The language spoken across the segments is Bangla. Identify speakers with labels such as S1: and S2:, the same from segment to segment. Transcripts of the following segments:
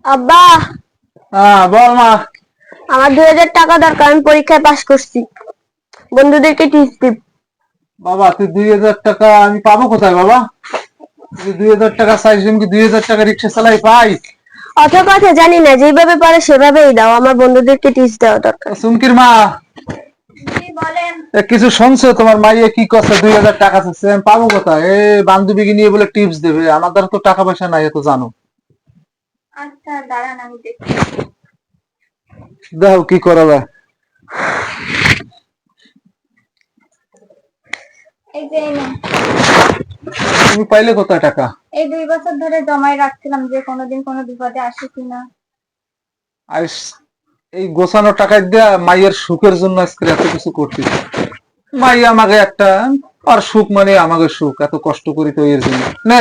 S1: আব্বা,
S2: হ্যাঁ বল মা।
S1: আমার 2000 টাকা দরকার, আমি পরীক্ষায় পাশ করছি, বন্ধুদেরকে টিপস দিব।
S2: বাবা তুই 2000 টাকা আমি পাবো কোথায় বাবা? তুই 2000 টাকা চাইছিস, আমি কি 2000 টাকা রিক্সা চালাই পাই?
S1: অত কথা জানি না, যেভাবে পারে সেভাবেই দাও, আমার বন্ধুদেরকে টিপস দেওয়া দরকার।
S2: সুমকির মা,
S1: বলেন।
S2: কিছু শুনছো? তোমার মাইয়ে কি করছে? 2000 টাকা চাচ্ছে, আমি পাবো কোথায়? বান্ধবীকে নিয়ে বলে টিপস দেবে, আমার দ্বারা তো টাকা পয়সা নাই, এত জানো।
S1: আচ্ছা দাঁড়ান, আমি দেখি।
S2: দেখো কি করা যায়।
S1: এই যে এই নেন।
S2: তুমি পাইলে কোথায় টাকা?
S1: এই 2 বছর ধরে জমায় রাখছিলাম, যে কোনোদিন কোনো বিপদে আসে কিনা।
S2: আইস, এই গোছানো টাকা দিয়া মাইয়ের সুখের জন্য আজকে এত কিছু করতেছি। মাই আমাকে একটা, আর সুখ মানে আমাকে সুখ, এত কষ্ট করি তো এর জন্য। নে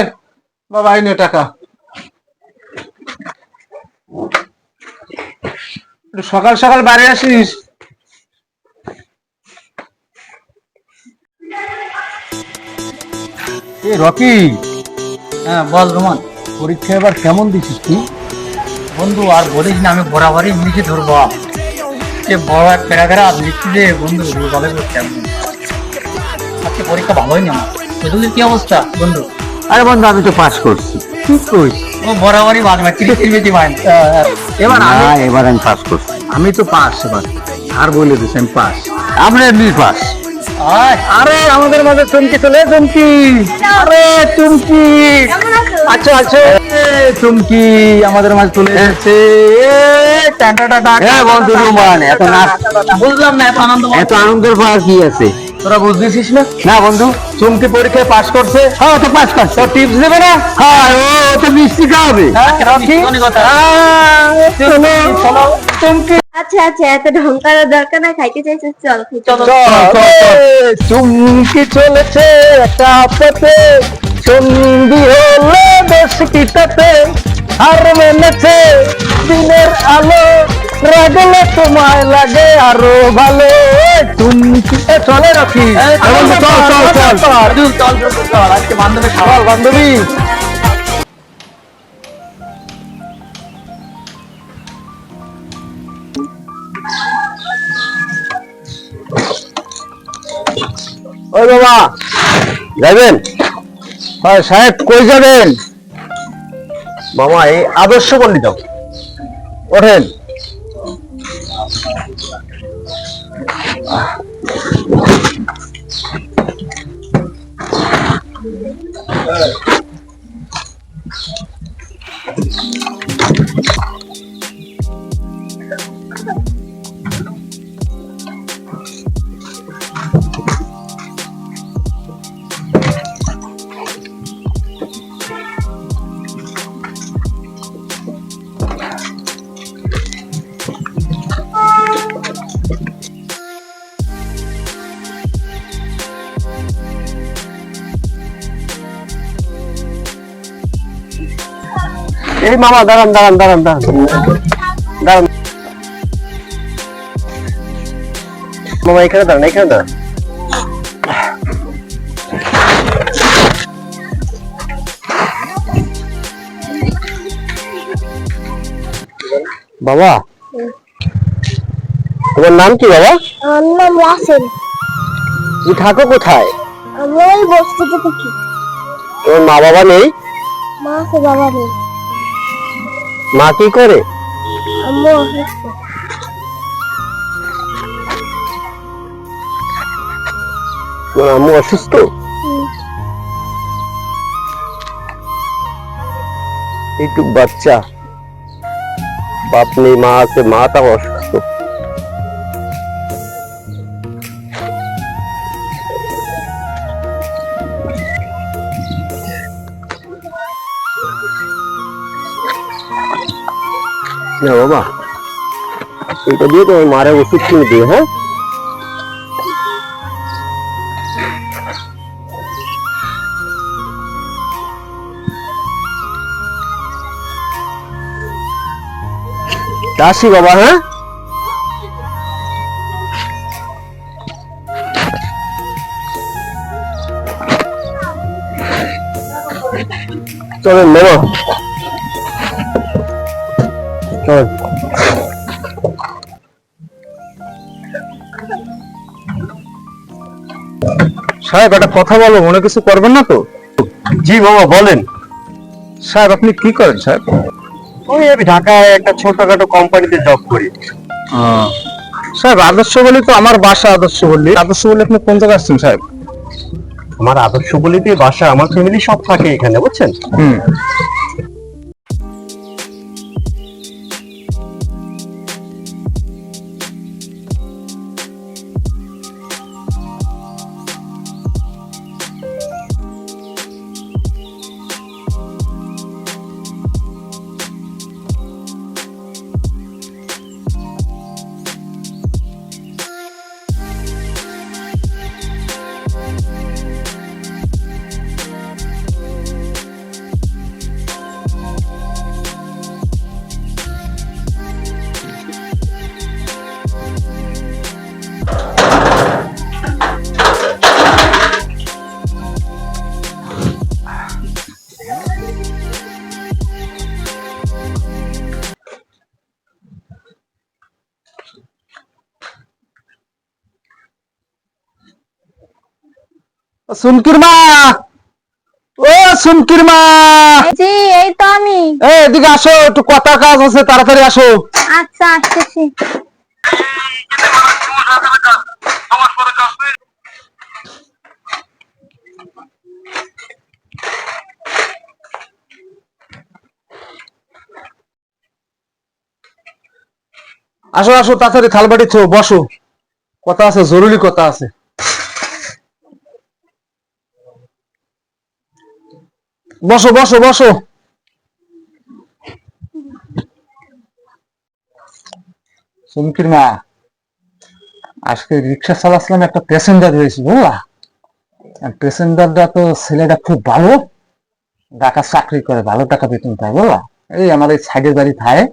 S2: বাবা, আই নে টাকা। একটু সকাল সকাল বাড়ি আসিস।
S3: এ রকি,
S4: হ্যাঁ বল রোমান।
S3: পরীক্ষা এবার কেমন দিছিস তুই?
S4: বন্ধু আর বলিস না, আমি বরাবরই ইংলিশে ধরবো। সে বড় এক প্যারাগ্রাফ লিখছি যে বন্ধু বলে কেমন। আজকে পরীক্ষা ভালোই না আমার। তোদের কি অবস্থা বন্ধু?
S3: আরে বন্ধু, আমি তো পাস করছি। ঠিক কইস।
S4: ও বরাবরই ভালো না, তিরিশ বেশি পায় না।
S3: এবার এবার আমি পাস করছি। আমি তো পাস এবার। আর বলে দিস আমি পাস। আমরা এমনি পাস। আরে আমাদের মাঝে চুমকি চলে, চুমকি। আরে চুমকি, আচ্ছা আচ্ছা, চুমকি আমাদের মাঝে চলে এসেছে। বন্ধু রুমান, এত নাচ,
S4: বুঝলাম না, এত আনন্দ
S3: এত আনন্দের পাওয়ার কি আছে?
S4: তোরা বুঝতেছিস না?
S3: না বন্ধু, চুমকি পরীক্ষায় পাস করছে। হ্যাঁ, তো পাস করছে। তো টিপস দেবে না? হ্যাঁ, ও তো মিষ্টি খাওয়াবে।
S4: চলো
S3: চুমকি,
S1: আচ্ছা আচ্ছা, এত ঢং করার দরকার না, খাইতে চাইছিস চল
S4: চলো।
S3: চুমকি চলেছে একটা পথে, সন্ধি হলে বেশ কিতাতে, আর মেনেছে দিনের আলো, রাগলে তোমায় লাগে আরো ভালো। চুমকি চলে রাখি।
S4: আজকে বান্ধবী
S3: চল বান্ধবী। ওই বাবা, যাবেন? হয় সাহেব, কই যাবেন? মামা, এই আদর্শ পল্লী যাও, ওঠেন। এই মামা, দাঁড়ান দাঁড়ান দাঁড়ান দাঁড়ান দাঁড়ান। মামা এখানে দাঁড়ান, এখানে দাঁড়ান। বাবা, তোমার নাম কি বাবা?
S1: আমার নাম রাসেল।
S3: তুমি থাকো কোথায়?
S1: আমি ওই বস্তিতে থাকি।
S3: তোমার মা বাবা নেই?
S1: মা আছে, বাবা নেই।
S3: মা কি করে?
S1: আম্মু অসুস্থ।
S3: তোমার আম্মু অসুস্থ? একটু বাচ্চা, বাপ নেই, মা আছে, মা তাও অসুস্থ। না বাবা, এটা দিয়ে তোমার মারে ওষুধ কিনে দিও। হ্যাঁ, আসি বাবা। হ্যাঁ, চলেন বাবা।
S2: সাহেব একটা কথা বলো, মনে কিছু করবেন না তো?
S3: জি বাবা বলেন।
S2: সাহেব আপনি কি করেন সাহেব?
S3: ওই আমি ঢাকায় একটা ছোটখাটো কোম্পানিতে জব করি।
S2: সাহেব আদর্শ বলি তো আমার বাসা আদর্শ বললি। আদর্শ বলি আপনি কোন জায়গায় আসছেন সাহেব?
S3: আমার আদর্শ বলিতে বাসা, আমার ফ্যামিলি সব থাকে এখানে, বুঝছেন?
S2: হুম। সুমকির মা, ও সুমকির মা,
S1: জি এই তো আমি।
S2: এদিকে আসো, একটু কথা কাজ আছে, তাড়াতাড়ি আসো।
S1: আচ্ছা আসতেছি।
S2: আসো আসো, তাড়াতাড়ি থালবাটি থো, বসো, কথা আছে, জরুরি কথা আছে। বসো বসো বসো। সুমকির মা, আজকে রিক্সা চালাচ্ছিলাম, একটা প্যাসেঞ্জার হয়েছে বুঝলা। প্যাসেঞ্জারটা তো ছেলেটা খুব ভালো, ঢাকা চাকরি করে, ভালো টাকা বেতন পায় বুঝলা। এই আমার এই সাইডের বাড়ি থাকে।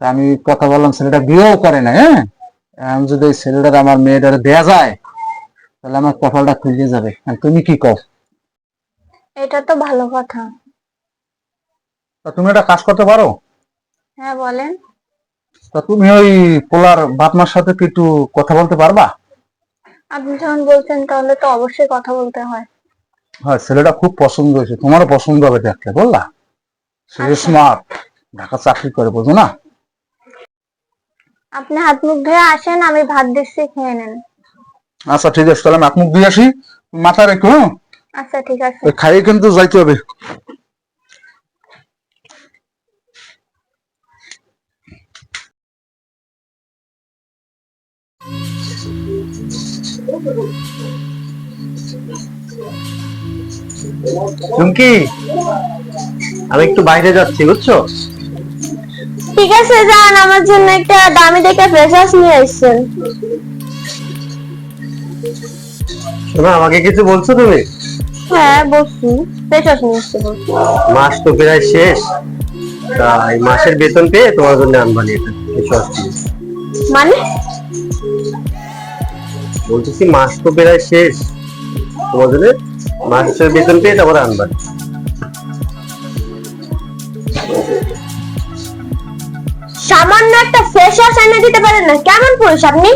S2: আমি কথা বললাম, ছেলেটা বিয়েও করে না। হ্যাঁ, এখন যদি এই ছেলেটার আমার মেয়েটারে দেয়া যায় তাহলে আমার কপালটা খুলে যাবে। আর তুমি কি কও?
S1: এটা তো ভালো কথা।
S2: তা তুমি একটা কাজ করতে পারো?
S1: হ্যাঁ বলেন।
S2: তা তুমি ওই পোলার বাপ মার সাথে কি একটু কথা বলতে পারবা?
S1: আপনি যখন বলছেন তাহলে তো অবশ্যই কথা বলতে হয়।
S2: হ্যাঁ, ছেলেটা খুব পছন্দ হয়েছে, তোমারও পছন্দ হবে দেখলে বললা। সে স্মার্ট, ঢাকা চাকরি করে, বোঝো না?
S1: আপনি হাত মুখ ধুয়ে আসেন, আমি ভাত দিচ্ছি, খেয়ে নেন।
S2: আচ্ছা ঠিক আছে, তাহলে আমি আপনি দিয়ে আসি, মাথা রেখো। হ্যাঁ?
S1: আচ্ছা ঠিক আছে।
S2: ওই খাইয়ে কিন্তু যাইতে হবে।
S3: চুমকি, আমি একটু বাইরে যাচ্ছি, বুঝছো?
S1: ঠিক আছে যান, আমার জন্য একটা দামি দেখে ফ্রেশার্স নিয়ে আসছেন।
S3: শোনো, আমাকে কিছু বলছো তুমি?
S1: হ্যাঁ বলছি, ফ্রেশার্স নিয়ে আসতে বলছি।
S3: মাস তো প্রায় শেষ, তা এই মাসের বেতন পেয়ে তোমার জন্য আনবানি এটা কিছু আসছে।
S1: মানে?
S3: বলতেছি মাস তো প্রায় শেষ, তোমার জন্য মাসের বেতন পেয়ে তারপরে আনবানি।
S1: সামান্য একটা ফ্রেশার্স এনে দিতে পারেন না? কেমন পুরুষ আপনি?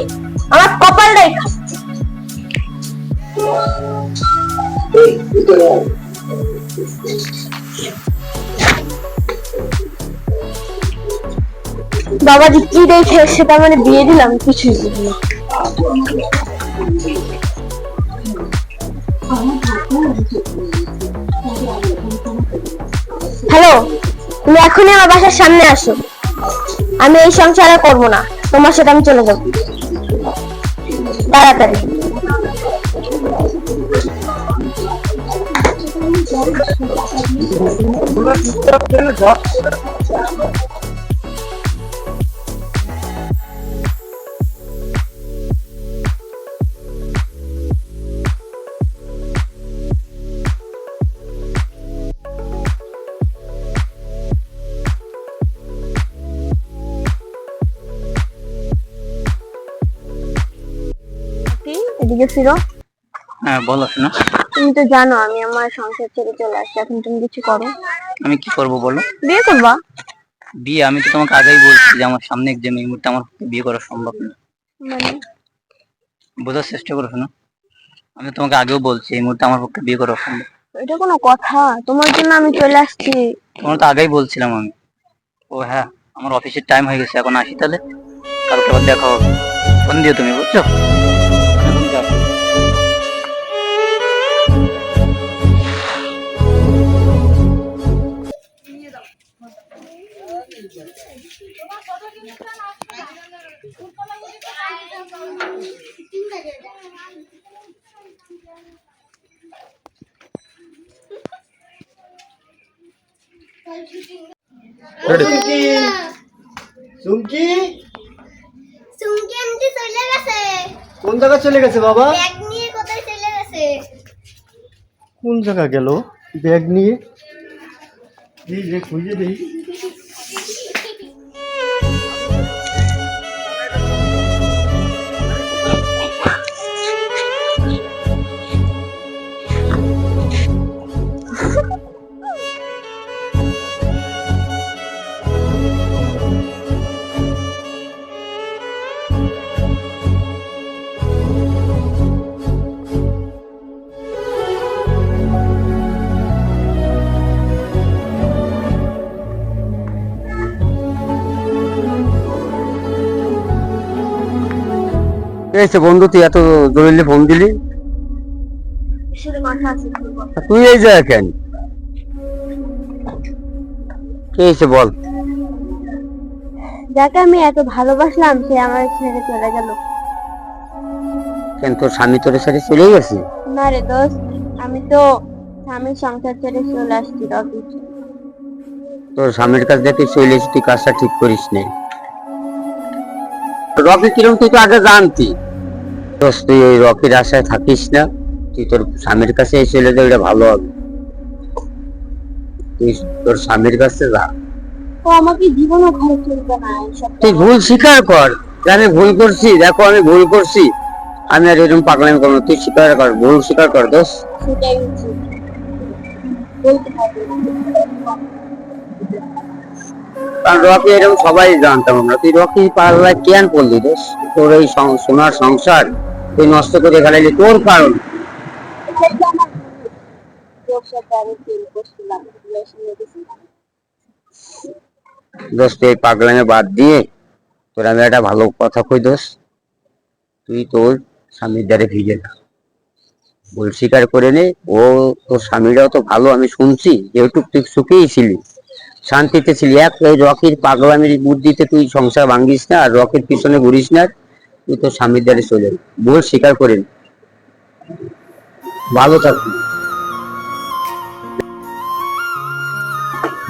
S1: আমার কপালটাই খারাপ। বাবাজি কি দেখে সেটা মানে বিয়ে দিলাম, কিছুই বুঝি না। হ্যালো, তুমি এখনই আমার বাসার সামনে আসো। আমি এই সংসারে করব না, তোমার সাথে আমি চলে যাবো তাড়াতাড়ি। এদিকে ফিরো।
S4: হ্যাঁ বলো শোনা।
S1: তুমি তো জানো আমি আমার সংসার ছেড়ে চলে আসছি, এখন তুমি কিছু করো।
S4: আমি কি করব বলো?
S1: বিয়ে করবা?
S4: বিয়ে আমি তো তোমাকে আগেই বলছি যে আমার সামনে এক্সাম, এই মুহূর্তে আমার পক্ষে বিয়ে করা সম্ভব না।
S1: মানে
S4: বোঝার চেষ্টা করো শোনো, আমি তোমাকে আগেও বলছি এই মুহূর্তে আমার পক্ষে বিয়ে করা সম্ভব।
S1: এটা কোনো কথা? তোমার জন্য আমি চলে আসছি।
S4: তোমার তো আগেই বলছিলাম আমি। ও হ্যাঁ, আমার অফিসের টাইম হয়ে গেছে, এখন আসি তাহলে, কালকে আবার দেখা হবে। ফোন দিও তুমি, বুঝছো? এখন যাও।
S5: চুমকি
S6: চুমকি আন্টি চলে গেছে।
S5: কোন জায়গা চলে গেছে বাবা?
S6: ব্যাগ নিয়ে কোথায় চলে গেছে?
S5: কোন জায়গা গেল ব্যাগ নিয়ে? এই যে খুঁজে দেই।
S3: এই বন্ধু, তুই এত জরুরি ফোন দিলি?
S1: শুধু কথা আছে।
S3: তুই এই জায়গা কেন? কি হয়েছে বল?
S1: যাকে আমি এত ভালোবাসলাম সে আমার ছেড়ে চলে গেল।
S3: কেন, তোর স্বামী তোর ছেড়ে চলে গেছে?
S1: না রে দোস্ত, আমি তো স্বামীর সংসার ছেড়ে চলে আসছি রকি।
S3: তোর স্বামীর কাছে যে তুই চলে এসেছিস, তুই কাজটা ঠিক করিস নি। রকি কিরম তুই তো আগে জানতি। দোস্ত, তুই ওই রকির আশায় থাকিস না, তুই তোর স্বামীর কাছে চলে যা, এটা ভালো হবে। তুই তোর স্বামীর কাছে যা।
S1: ও আমাকে জীবনও ঘরে চলবে না এইসব।
S3: তুই ভুল স্বীকার কর যে আমি ভুল করছি, দেখো আমি ভুল করছি, আমি আর এরকম পাগলামি করবো। তুই স্বীকার কর, ভুল স্বীকার কর দোস্ত।
S1: সেটাই উচিত বলতে হবে।
S3: কারণ রকি এরকম সবাই জানতাম আমরা, তুই রকি পাল্লায় কেন পড়লি দোষ? তোর এই সোনার সংসার তুই নষ্ট করে ফেলাইলি তোর কারণ। দোস্ত, এই পাগলামে বাদ দিয়ে তোর আমি একটা ভালো কথা কই দোস্ত, তুই তোর স্বামীর দ্বারে ফিরে যা, ভুল স্বীকার করে নে। ও তোর স্বামীরাও তো ভালো, আমি শুনছি, যেহেতু তুই সুখেই ছিলি, শান্তিতে ছিলি। এক ওই রকির পাগলামির বুদ্ধিতে তুই সংসার ভাঙ্গিস না, আর রকির পিছনে ঘুরিস না, তুই তোর স্বামীর দ্বারে চলে যা, ভুল স্বীকার করে নে। ভালো থাকবি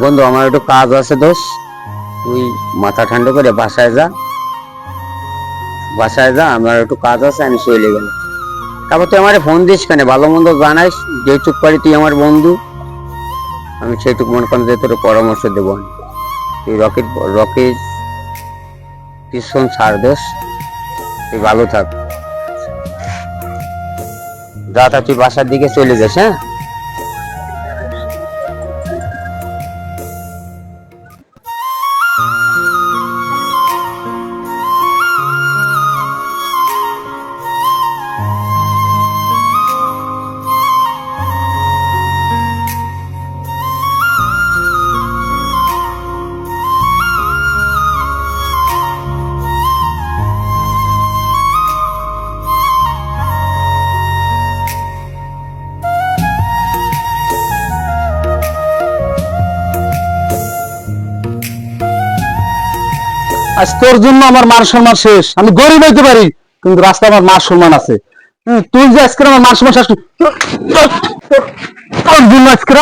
S3: বন্ধু, আমার একটু কাজ আছে দোষ, তুই মাথা ঠান্ডা করে বাসায় যা, বাসায় যা, আমার একটু কাজ আছে, আমি চলে গেলাম। তারপর তুই আমার ফোন দিস কেন, ভালো মন্দ জানাইস, যেটুক পারি তুই আমার বন্ধু, আমি সেইটুকু মনে করেন যে তোর পরামর্শ দেবো। তুই রকির পিছন ছাড় দোষ, তুই ভালো থাক, যা তা তুই বাসার দিকে চলে যাস। হ্যাঁ,
S2: আজ তোর জন্য আমার মান সম্মান শেষ। আমি গরিব হইতে পারি, কিন্তু রাস্তায় আমার মান সম্মান আছে। তুই যে আজকে আমার মান সম্মান শেষ, তোর জন্য আজকে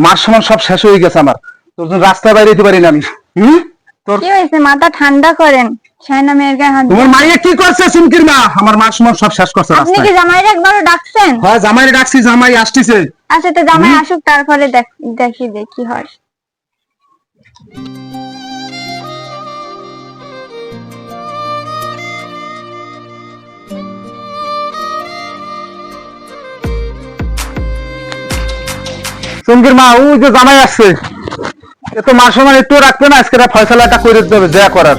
S2: মান সম্মান সব শেষ হয়ে গেছে আমার। তোর জন্য রাস্তায় বাইরে যেতে পারি না আমি। তোর
S1: কি হয়েছে? মাথা ঠান্ডা করেন। শায়না মেয়ের গায়ে হাত
S2: তোমার মাইয়া কি করছে? সিমকির মা আমার মান সম্মান সব শেষ করছে
S1: আপনি
S2: রাস্তায়।
S1: কি জামাইরে একবারও ডাকছেন?
S2: হয় জামাইরে ডাকছি, জামাই আসতেছে।
S1: আচ্ছা, তো জামাই আসুক, তারপরে দেখি কি হয়।
S2: সিমকির মা, ওই যে জামাই আসছে। এ তো মার সময় একটু রাখবে না, আজকে ফয়সালাটা করে দিতে হবে যা করার।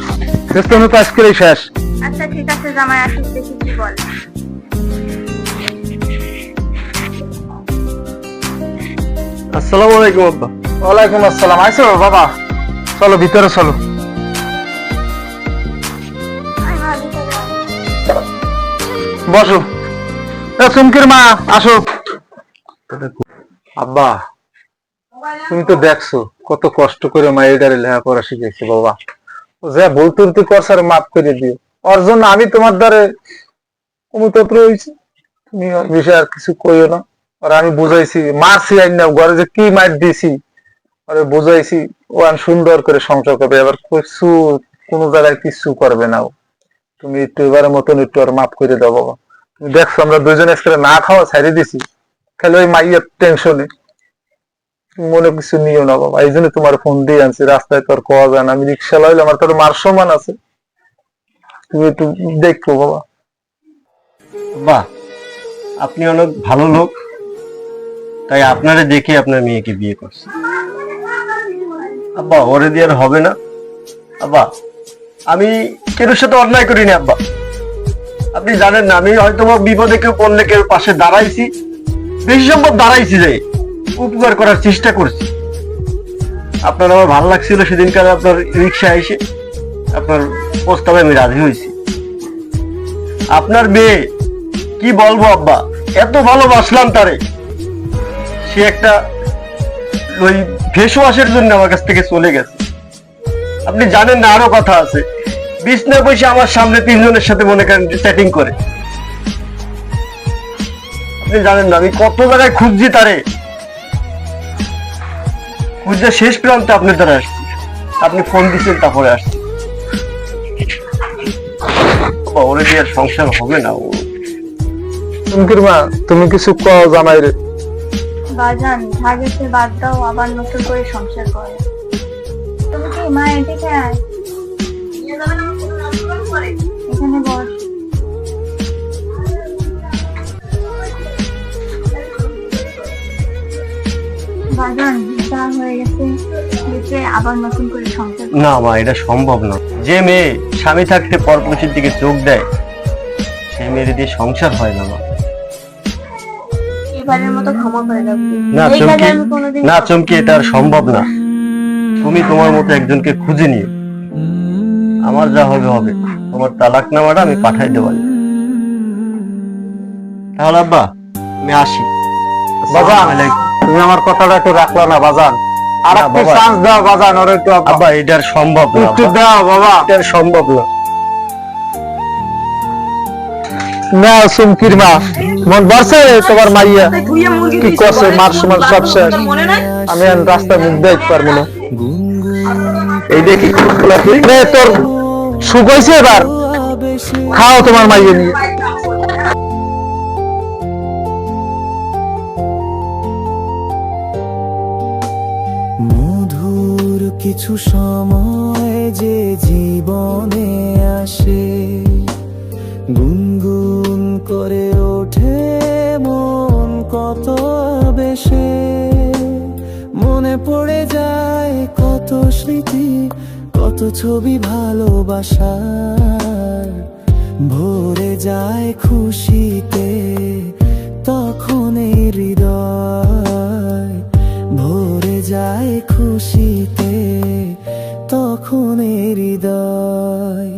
S2: তুমি তো আজকেরই শেষ।
S1: আচ্ছা ঠিক আছে জামাই, আসুক দেখি কি বলে।
S5: আসসালামু আলাইকুম আব্বা।
S2: ওয়ালাইকুম আসসালাম। আইসো বাবা, চলো ভিতরে চলো। বসো। চুমকির মা আসো। আব্বা তুমি তো দেখছো কত কষ্ট করে মায়ের লেখাপড়া শিখেছে বাবা। যা ভুল ত্রুটি করছার মাফ করে দিও। ওর জন্য আমি তোমার দ্বারে অমুতত্র হয়েছি, তুমি ওর বিষয়ে আর কিছু কইও না। আর আমি বুঝাইছি, মারছি আইন না ঘরে যে কি মার দিয়েছি, আরে বুঝাইছি ও আমি সুন্দর করে সংসার করবে। এবার কিছু কোন জায়গায় কিছু করবে না ও। তুমি একটু এবারের মতন একটু আর মাফ করে দাও বাবা। তুমি দেখছো আমরা দুজনে আজকে না খাওয়া ছাড়িয়ে দিছি, খালি ওই মাইয়ের টেনশনে। মনে কিছু নিও না বাবা, এই জন্য তোমার ফোন দিয়ে আনছি। রাস্তায় তো আর কোয়া যায় না, আমি রিক্সা লাইলে আমার তোর মার সমান আছে। তুমি একটু দেখো বাবা।
S5: বাহ, আপনি অনেক ভালো লোক, তাই আপনারে দেখে আপনার মেয়েকে বিয়ে করছে। আব্বা ওরে দিয়ে আর হবে না। আব্বা আমি কেউ সাথে অন্যায় করিনি আব্বা। আপনি জানেন না, আমি হয়তো বিপদে কেউ পড়লে কেউ পাশে দাঁড়াইছি, বেশি সম্ভব দাঁড়াইছি, যে উপকার করার চেষ্টা করছি। আপনার আমার ভালো লাগছিল সেদিনকার আপনার রিক্সা এসে আপনার প্রস্তাবে আমি রাজি হয়েছি। আপনার মেয়ে কি বলবো আব্বা, এত ভালোবাসলাম তারে, সে একটা ওই ফেস ওয়াশের জন্য আমার কাছ থেকে চলে গেছে। আপনি জানেন না, আরো কথা আছে, বিছনায় বসে আমার সামনে তিনজনের সাথে মনে করেন চ্যাটিং করে। আপনি জানেন না আমি কত জায়গায় খুঁজছি তারে, খুঁজে শেষ প্রান্তে আপনার দ্বারা আসছি। আপনি ফোন দিচ্ছেন তারপরে আসছি। ওরে দিয়ে আর সংসার হবে না।
S2: চুমকির মা তুমি কিছু কও জামাই রে।
S1: বাজান ভাগেতে বাদ দাও, আবার নতুন করে সংসার করে। তুমি কি মা এদিকে আয়, এখানে বস। বাজান যা হয়ে গেছে, দেখে আবার নতুন করে সংসার।
S5: না মা, এটা সম্ভব না। যে মেয়ে স্বামী থাকতে পরপুরুষের দিকে চোখ দেয়, সেই মেয়ের দিয়ে সংসার হয় না মা।
S1: এবারের মতো ক্ষমা করে দাও please।
S5: না
S1: এই কাজে
S5: চমকি,
S1: আমি কোনোদিন
S5: না চমকি, এটা আর সম্ভব না। তুমি তোমার মতো একজনকে খুঁজে নিও, আমার যা হবে হবে। তোমার তালাকনামাটা আমি পাঠাই দেবো। তাহলে আব্বা আমি আসি।
S2: বাজান
S5: আসসালামু আলাইকুম।
S2: তুমি আমার কথাটা একটু রাখলা না বাজান, আর
S5: না,
S2: একটু
S5: বাবা।
S2: চান্স দাও বাজান ওরে একটু।
S5: আব্বা এটা আর সম্ভব না
S2: একটু
S5: আব্বা।
S2: দাও বাবা।
S5: এটা আর সম্ভব না।
S2: না চুমকির মা মন বসে তোমার মাইয়া কি করছে, মার সমান সব শেষ। আমি আর রাস্তায় মুখ দেখতে পারবো না।
S5: এই দেখি
S2: নে, তোর সুখ হয়েছে, এবার খাও তোমার মাইয়া নিয়ে।
S7: মধুর কিছু সময় যে জীবনে আসে, গুনগুন করে ওঠে মন কত বেশে, মনে পড়ে যায় কত স্মৃতি, কত ছবি ভালোবাসার, ভরে যায় খুশিতে তখন এই হৃদয়, ভরে যায় খুশিতে তখন এই হৃদয়।